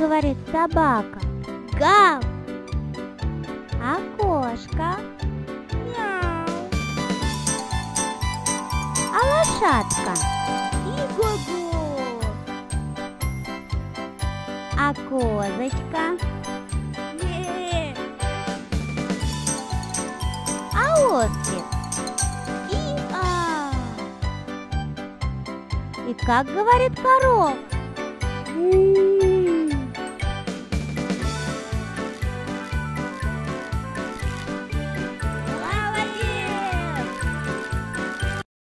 говорит собака? Гав! А кошка? Мяу! А лошадка? И-го-го! А козочка? Не! А ослик? И-а! И как говорит корова?